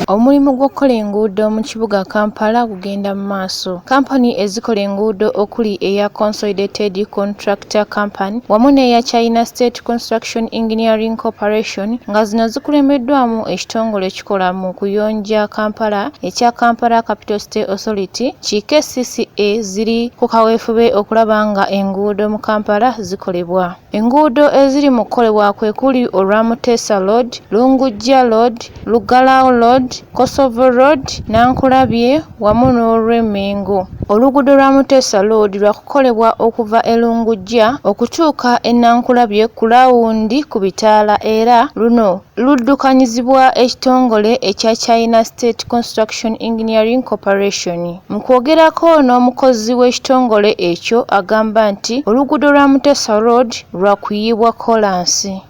Omulimu gw'okukola enguudo mu kibuga Kampala gugenda mu maaso. Kampani ezikola enguudo okuli eya Consolidated Contractor Company wamu n'eya China State Construction Engineering Corporation nga zino zikulembeddwamu ekitongole ekikola mu kuyonja Kampala ekya Kampala Capital City Authority KCCA ziri ku kaweefube okulaba nga enguudo mu Kampala zikolebwa. Enguudo eziri mu kukolebwa kwe kuli olwa Mutesa Road, Lungujja Road, Lugalao Road, Kosovo Road, Nankulabye wamu n'olw'Emmengo. Oluguudo lwa Mutesa Road lwakukolebwa okuva e Lungujja okutuuka e Nankulabye ku laawundi ku bitaala era luno luddukanyizibwa ekitongole ekya China State Construction Engineering Corporation. Mu kwogerako n'omukozi w'ekitongole ekyo agamba nti oluguudo lwa Mutesa Road lwakuyibwa kolansi.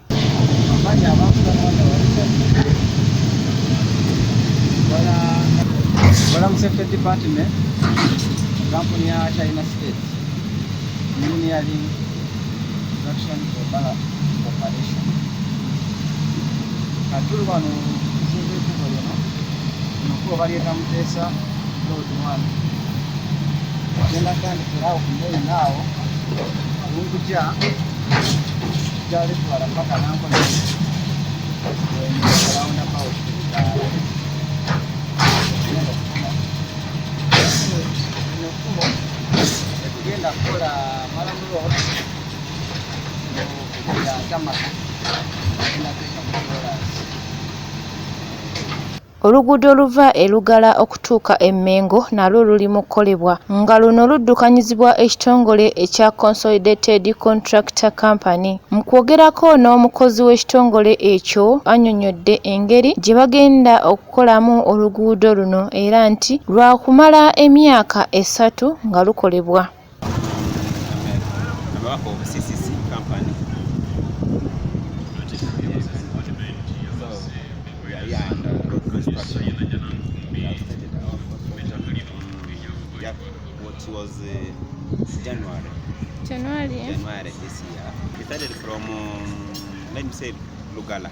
Safety Department, kampuni ya China State Engineering Construction Corporation. Katulu bano kizimbe kukolera nuko balieta Mutesa Road 1. Wagenda kandi kulao kumbeyo nao Lungujja jali twala mpaka Nankulabye. Around about kugenda kukola Malamu Road ya Tamaka inateeka mu kolansi. Oluguudo oluva e Lugala okutuuka e Mmengo nalwo luli mu kukolebwa nga luno luddukanyizibwa ekitongole ekya Consolidated Contractor Company. Mu kwogerako n'omukozi w'ekitongole ekyo annyonnyodde engeri gye bagenda okukolamu oluguudo luno era nti lwakumala emyaka 3 nga lukolebwa. What was January this year. We started from let me say Lugala.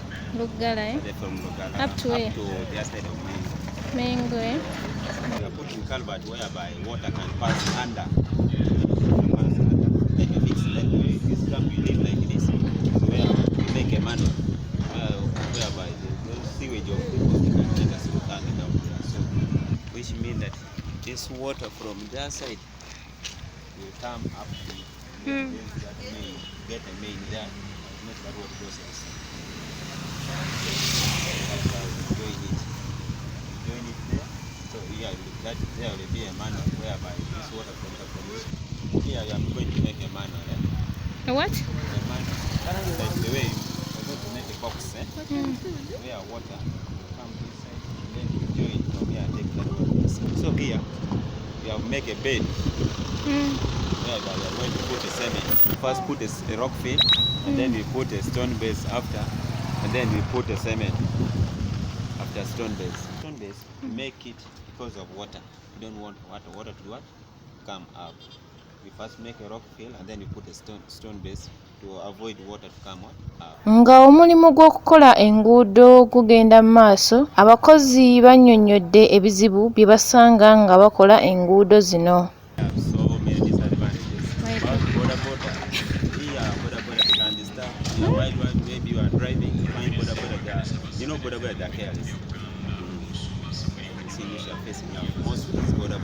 From Lugala Up to where? Up to the other side of Mengo. We are putting culvert whereby water can pass under. Like this camp we live like this, where we make a manhole whereby the sewage of people can take us through coming down there. So, which means that this water from their side will come up to that main, get a main there, make that water process. Join it there. So here, that there will be a manhole whereby this water from the pollution. Here I am going to make a manhole. A what? A manhole. Like the way we're going to make a box, where water will come this side, and then we join from here and take that water. So here we have make a bed. Where we are going to put a cement. First put a rock fill, and then we put a stone base after, and then we put a cement after stone base. Stone base make it because of water. We don't want water to what? Come up. We first make a rock fill and then we put a stone base to avoid water to come up. Nga omulimu gw'okukola enguudo gugenda mu maaso, abakozi bannyonnyodde ebizibu bye basanga nga bakola enguudo zino. So many disadvantages. Border can disturb. While maybe you are driving, you find border there. You know border they are careless. See you are facing now. Most of these border.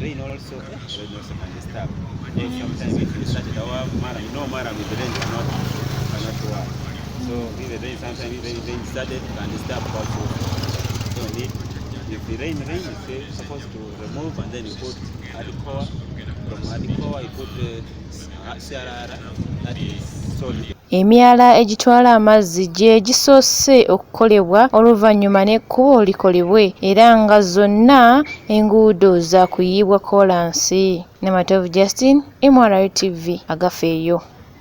Rain also can disturb. Sometimes if you start our mara, you know mara with the rain cannot work. So if the rain sometimes if rain started can disturb also. So if the rain is supposed to remove and then you put Adikoa. From Adikoa you put CRR, that is solid. Emyala egitwala amazzi gye gisoose okukolebwa oluvannyuma n'ekkubo likolebwe era nga zonna enguudo za kuyibwa kolansi. Namatovu Justin, MRI TV, agafeeyo.